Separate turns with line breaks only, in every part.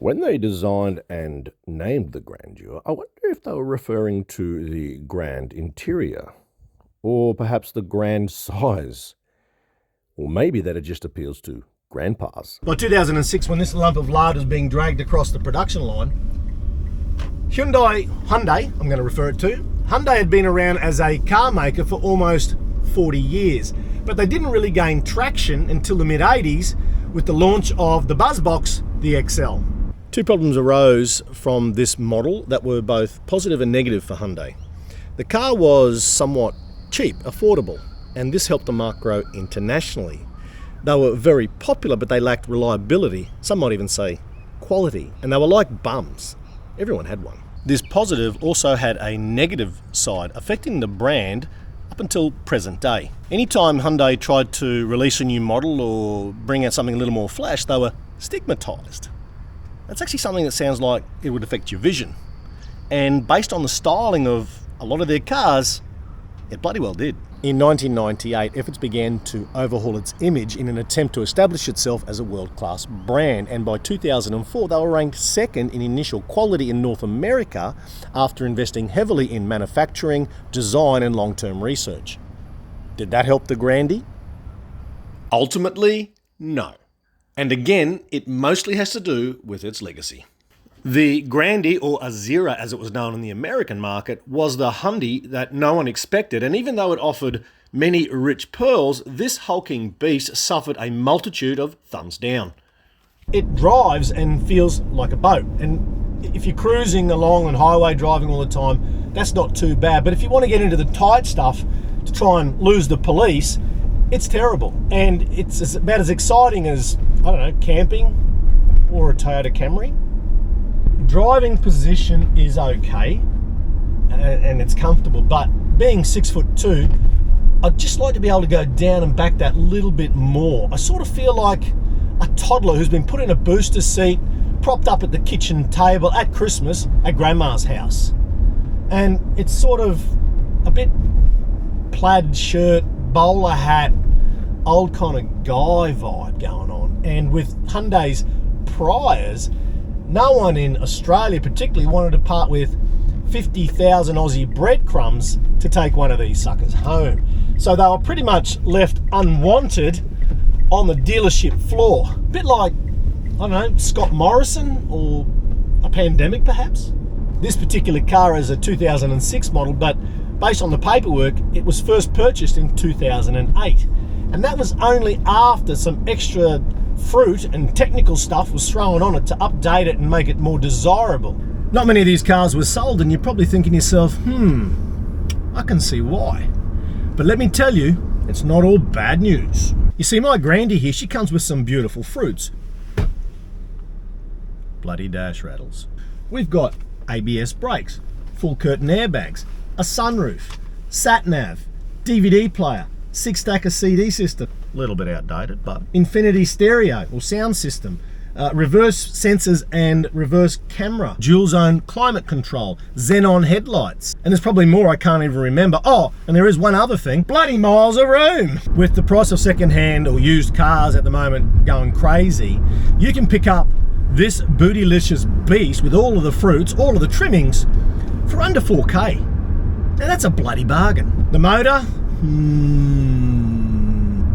When they designed and named the Grandeur, I wonder if they were referring to the grand interior, or perhaps the grand size, or maybe that it just appeals to grandpas.
By 2006, when this lump of lard was being dragged across the production line, Hyundai, I'm going to refer it to, Hyundai had been around as a car maker for almost 40 years, but they didn't really gain traction until the mid-80s with the launch of the Buzzbox, the XL. Two problems arose from this model that were both positive and negative for Hyundai. The car was somewhat cheap, affordable, and this helped the marque grow internationally. They were very popular, but they lacked reliability, some might even say quality, and they were like bums. Everyone had one. This positive also had a negative side, affecting the brand up until present day. Anytime Hyundai tried to release a new model or bring out something a little more flash, they were stigmatized. That's actually something that sounds like it would affect your vision. And based on the styling of a lot of their cars, it bloody well did. In 1998, efforts began to overhaul its image in an attempt to establish itself as a world-class brand, and by 2004 they were ranked second in initial quality in North America after investing heavily in manufacturing, design and long-term research. Did that help the Grandie? Ultimately, no. And again, it mostly has to do with its legacy. The Grandie, or Azera as it was known in the American market, was the Hyundai that no one expected, and even though it offered many rich pearls, this hulking beast suffered a multitude of thumbs down. It drives and feels like a boat, and if you're cruising along on highway driving all the time, that's not too bad, but if you want to get into the tight stuff to try and lose the police, it's terrible, and it's about as exciting as, I don't know, camping or a Toyota Camry. Driving position is okay, and it's comfortable, but being 6'2", I'd just like to be able to go down and back that little bit more. I sort of feel like a toddler who's been put in a booster seat, propped up at the kitchen table at Christmas at Grandma's house. And it's sort of a bit plaid shirt, bowler hat, old kind of guy vibe going on. And with Hyundai's priors, no one in Australia particularly wanted to part with 50,000 Aussie breadcrumbs to take one of these suckers home. So they were pretty much left unwanted on the dealership floor. A bit like, I don't know, Scott Morrison or a pandemic perhaps. This particular car is a 2006 model, but based on the paperwork, it was first purchased in 2008. And that was only after some extra fruit and technical stuff was thrown on it to update it and make it more desirable. Not many of these cars were sold, and you're probably thinking to yourself, I can see why. But let me tell you, it's not all bad news. You see, my Grandie here, she comes with some beautiful fruits. Bloody dash rattles. We've got ABS brakes, full curtain airbags, a sunroof, sat-nav, DVD player, 6-stacker CD system, a little bit outdated, but infinity stereo or sound system, reverse sensors and reverse camera, dual zone climate control, xenon headlights, and there's probably more I can't even remember. Oh, and there is one other thing, bloody miles of room. With the price of second-hand or used cars at the moment going crazy, you can pick up this bootylicious beast with all of the fruits, all of the trimmings, for under 4K. Now that's a bloody bargain. The motor,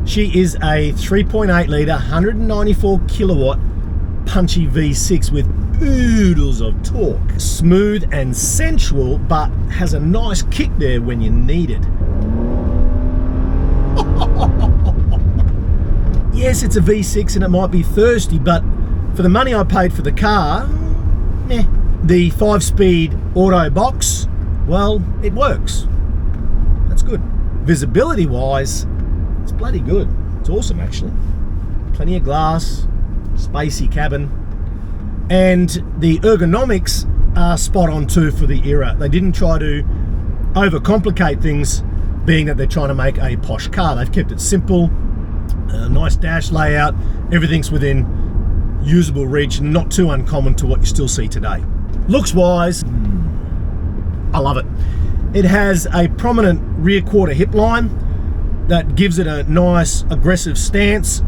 she is a 3.8 litre, 194 kilowatt punchy V6 with oodles of torque. Smooth and sensual, but has a nice kick there when you need it. Yes, it's a V6 and it might be thirsty, but for the money I paid for the car, The 5-speed auto box, well, it works. That's good. Visibility wise, it's bloody good. It's awesome actually. Plenty of glass, spacey cabin, and the ergonomics are spot on too for the era. They didn't try to overcomplicate things, being that they're trying to make a posh car. They've kept it simple, a nice dash layout, everything's within usable reach, not too uncommon to what you still see today. Looks wise, I love it. It has a prominent rear quarter hip line that gives it a nice aggressive stance,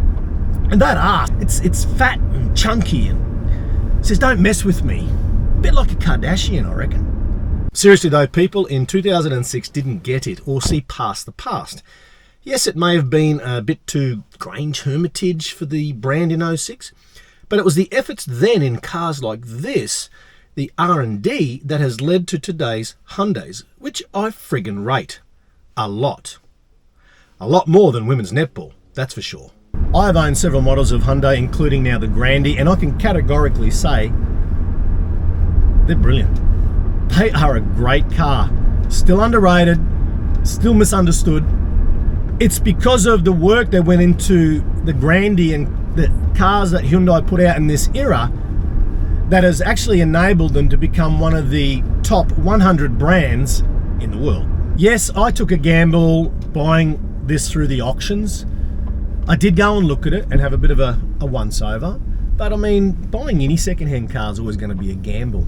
and that ass, it's fat and chunky and says, don't mess with me. A bit like a Kardashian, I reckon. Seriously though, people in 2006 didn't get it or see past the past. Yes, it may have been a bit too Grange Hermitage for the brand in 06, but it was the efforts then in cars like this, the R&D, that has led to today's Hyundais, which I friggin' rate. A lot. A lot more than women's netball, that's for sure. I have owned several models of Hyundai, including now the Grandeur, and I can categorically say they're brilliant. They are a great car. Still underrated, still misunderstood. It's because of the work that went into the Grandeur and the cars that Hyundai put out in this era that has actually enabled them to become one of the top 100 brands in the world. Yes, I took a gamble buying this through the auctions. I did go and look at it and have a bit of a once-over, but I mean, buying any second-hand car is always going to be a gamble.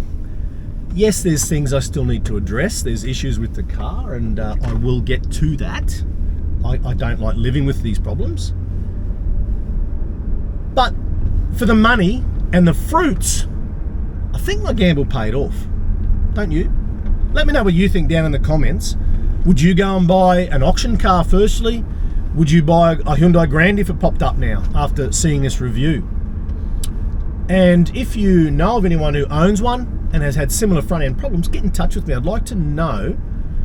Yes, there's things I still need to address. There's issues with the car, and I will get to that. I don't like living with these problems. But for the money and the fruits, I think my gamble paid off. Don't you? Let me know what you think down in the comments. Would you go and buy an auction car firstly? Would you buy a Hyundai Grandeur if it popped up now after seeing this review? And if you know of anyone who owns one and has had similar front end problems, get in touch with me. I'd like to know,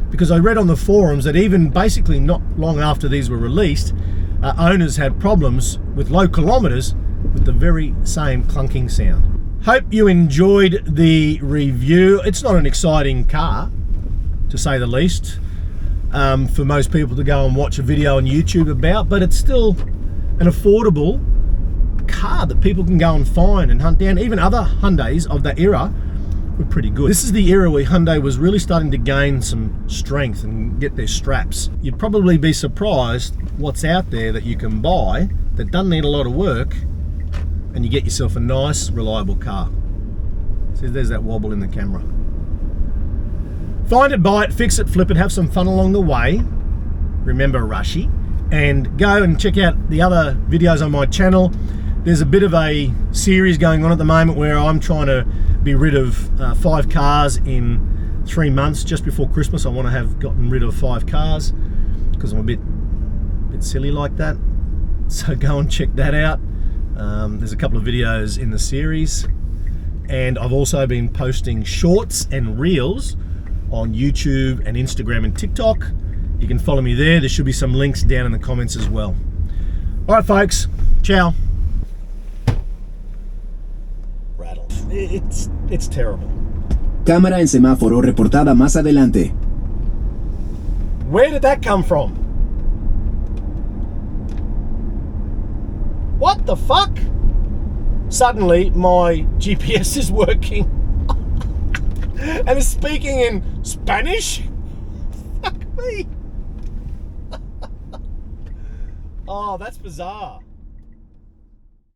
because I read on the forums that even basically not long after these were released, owners had problems with low kilometers with the very same clunking sound. Hope you enjoyed the review. It's not an exciting car, to say the least, for most people to go and watch a video on YouTube about, but it's still an affordable car that people can go and find and hunt down. Even other Hyundais of that era were pretty good. This is the era where Hyundai was really starting to gain some strength and get their straps. You'd probably be surprised what's out there that you can buy that doesn't need a lot of work, and you get yourself a nice, reliable car. See, there's that wobble in the camera. Find it, buy it, fix it, flip it, have some fun along the way. Remember, Rushy. And go and check out the other videos on my channel. There's a bit of a series going on at the moment where I'm trying to be rid of 5 cars in 3 months. Just before Christmas, I want to have gotten rid of 5 cars because I'm a bit silly like that. So go and check that out. There's a couple of videos in the series, and I've also been posting shorts and reels on YouTube and Instagram and TikTok. You can follow me there. There should be some links down in the comments as well. All right, folks. Ciao. Rattle. It's terrible.
Cámara en semáforo reportada más adelante.
Where did that come from? What the fuck? Suddenly my GPS is working and it's speaking in Spanish? Fuck me. Oh, that's bizarre.